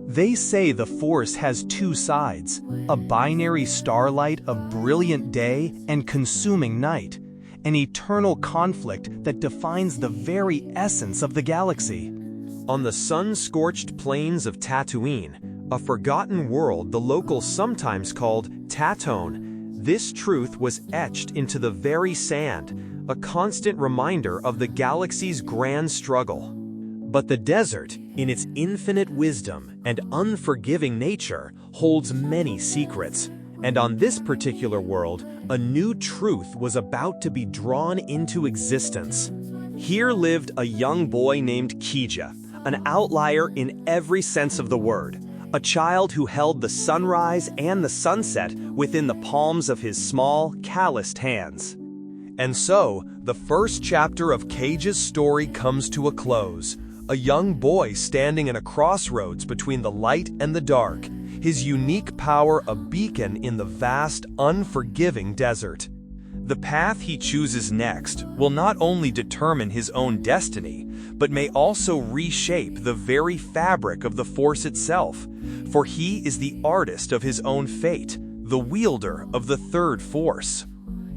They say the Force has two sides, a binary starlight of brilliant day and consuming night, an eternal conflict that defines the very essence of the galaxy. On the sun-scorched plains of Tatooine, a forgotten world the locals sometimes called Tatone, this truth was etched into the very sand, a constant reminder of the galaxy's grand struggle. But the desert, in its infinite wisdom and unforgiving nature, holds many secrets. And on this particular world, a new truth was about to be drawn into existence. Here lived a young boy named Keja, an outlier in every sense of the word, a child who held the sunrise and the sunset within the palms of his small, calloused hands. And so, the first chapter of Keja's story comes to a close. A young boy standing in a crossroads between the light and the dark, his unique power a beacon in the vast, unforgiving desert. The path he chooses next will not only determine his own destiny, but may also reshape the very fabric of the Force itself, for he is the artist of his own fate, the wielder of the third Force.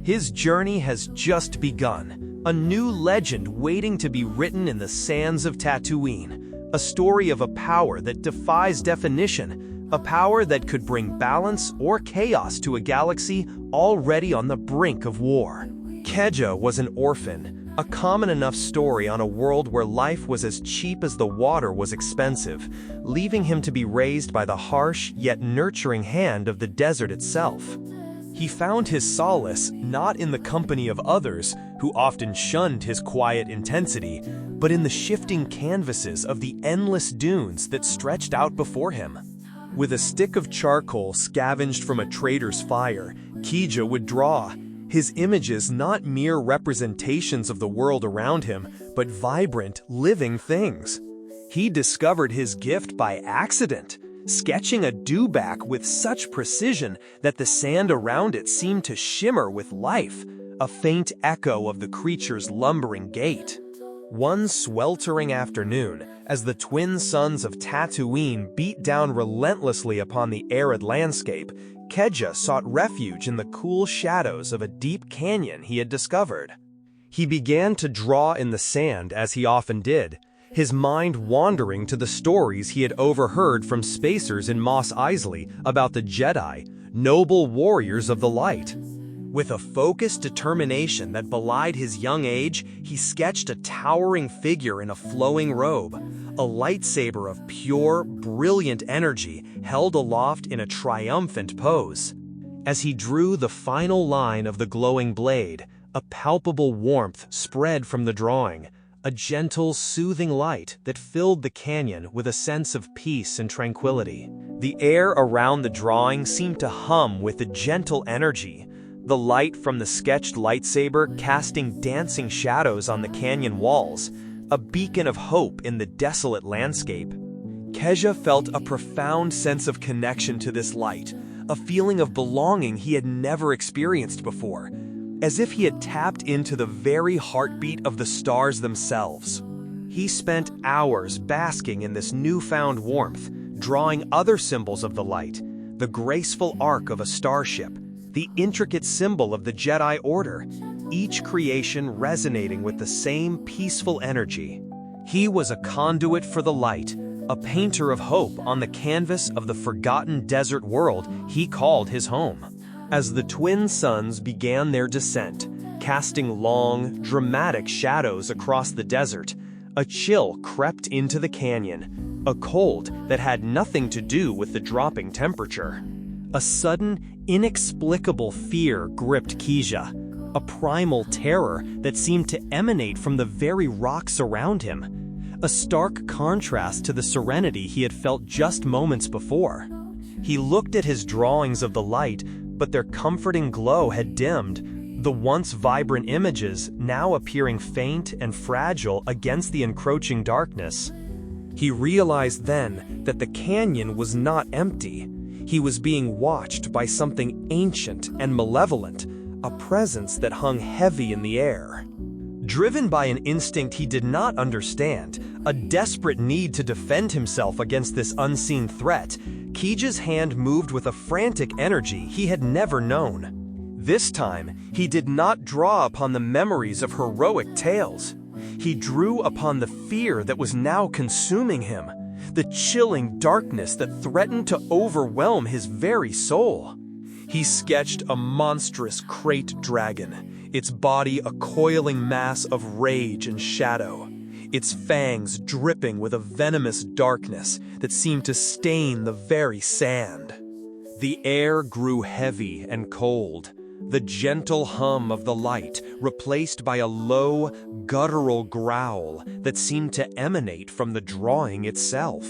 His journey has just begun. A new legend waiting to be written in the sands of Tatooine, a story of a power that defies definition, a power that could bring balance or chaos to a galaxy already on the brink of war. Keja was an orphan, a common enough story on a world where life was as cheap as the water was expensive, leaving him to be raised by the harsh yet nurturing hand of the desert itself. He found his solace not in the company of others, who often shunned his quiet intensity, but in the shifting canvases of the endless dunes that stretched out before him. With a stick of charcoal scavenged from a trader's fire, Keja would draw, his images not mere representations of the world around him, but vibrant, living things. He discovered his gift by accident, sketching a dewback with such precision that the sand around it seemed to shimmer with life, a faint echo of the creature's lumbering gait. One sweltering afternoon, as the twin suns of Tatooine beat down relentlessly upon the arid landscape, Keja sought refuge in the cool shadows of a deep canyon he had discovered. He began to draw in the sand as he often did, his mind wandering to the stories he had overheard from spacers in Mos Eisley about the Jedi, noble warriors of the light. With a focused determination that belied his young age, he sketched a towering figure in a flowing robe, a lightsaber of pure, brilliant energy held aloft in a triumphant pose. As he drew the final line of the glowing blade, a palpable warmth spread from the drawing, a gentle, soothing light that filled the canyon with a sense of peace and tranquility. The air around the drawing seemed to hum with a gentle energy, the light from the sketched lightsaber casting dancing shadows on the canyon walls, a beacon of hope in the desolate landscape. Keja felt a profound sense of connection to this light, a feeling of belonging he had never experienced before, as if he had tapped into the very heartbeat of the stars themselves. He spent hours basking in this newfound warmth, drawing other symbols of the light, the graceful arc of a starship, the intricate symbol of the Jedi Order, each creation resonating with the same peaceful energy. He was a conduit for the light, a painter of hope on the canvas of the forgotten desert world he called his home. As the twin suns began their descent, casting long, dramatic shadows across the desert, a chill crept into the canyon, a cold that had nothing to do with the dropping temperature. A sudden, inexplicable fear gripped Keja, a primal terror that seemed to emanate from the very rocks around him, a stark contrast to the serenity he had felt just moments before. He looked at his drawings of the light, but their comforting glow had dimmed, the once vibrant images now appearing faint and fragile against the encroaching darkness. He realized then that the canyon was not empty. He was being watched by something ancient and malevolent, a presence that hung heavy in the air. Driven by an instinct he did not understand, a desperate need to defend himself against this unseen threat, Keja's hand moved with a frantic energy he had never known. This time, he did not draw upon the memories of heroic tales. He drew upon the fear that was now consuming him, the chilling darkness that threatened to overwhelm his very soul. He sketched a monstrous crate dragon, its body a coiling mass of rage and shadow, its fangs dripping with a venomous darkness that seemed to stain the very sand. The air grew heavy and cold, the gentle hum of the light replaced by a low, guttural growl that seemed to emanate from the drawing itself.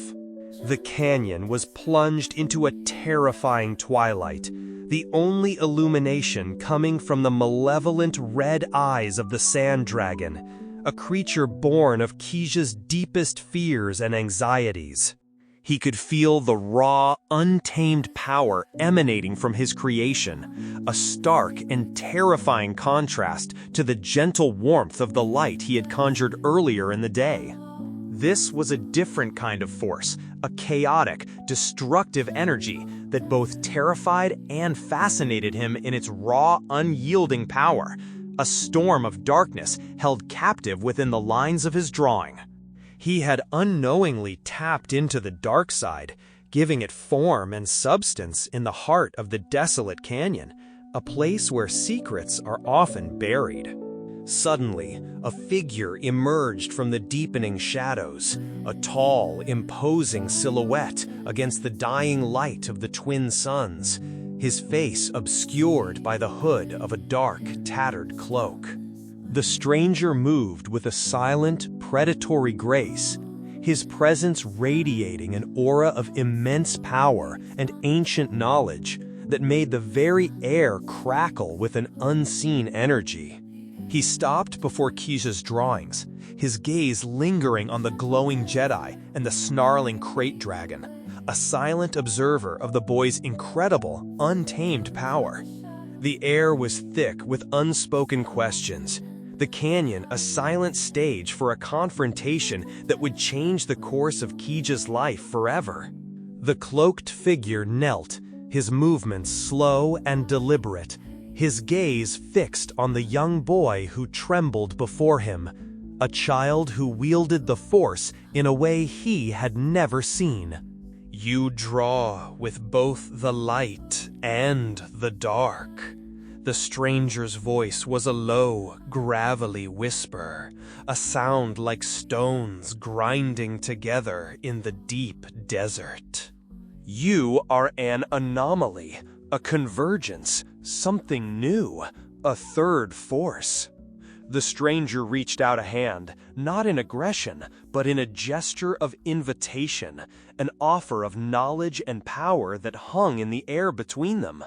The canyon was plunged into a terrifying twilight, the only illumination coming from the malevolent red eyes of the sand dragon, a creature born of Keja's deepest fears and anxieties. He could feel the raw, untamed power emanating from his creation, a stark and terrifying contrast to the gentle warmth of the light he had conjured earlier in the day. This was a different kind of force, a chaotic, destructive energy that both terrified and fascinated him in its raw, unyielding power, a storm of darkness held captive within the lines of his drawing. He had unknowingly tapped into the dark side, giving it form and substance in the heart of the desolate canyon, a place where secrets are often buried. Suddenly, a figure emerged from the deepening shadows, a tall, imposing silhouette against the dying light of the twin suns, his face obscured by the hood of a dark, tattered cloak. The stranger moved with a silent, predatory grace, his presence radiating an aura of immense power and ancient knowledge that made the very air crackle with an unseen energy. He stopped before Keja's drawings, his gaze lingering on the glowing Jedi and the snarling crate dragon, a silent observer of the boy's incredible, untamed power. The air was thick with unspoken questions, the canyon a silent stage for a confrontation that would change the course of Keja's life forever. The cloaked figure knelt, his movements slow and deliberate, his gaze fixed on the young boy who trembled before him, a child who wielded the Force in a way he had never seen. "You draw with both the light and the dark." The stranger's voice was a low, gravelly whisper, a sound like stones grinding together in the deep desert. "You are an anomaly, a convergence, something new, a third force." The stranger reached out a hand, not in aggression, but in a gesture of invitation, an offer of knowledge and power that hung in the air between them.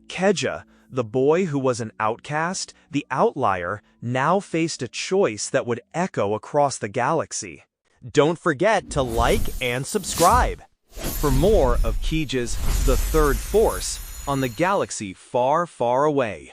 Keja, the boy who was an outcast, the outlier, now faced a choice that would echo across the galaxy. Don't forget to like and subscribe for more of Keja's The Third Force on the galaxy far, far away.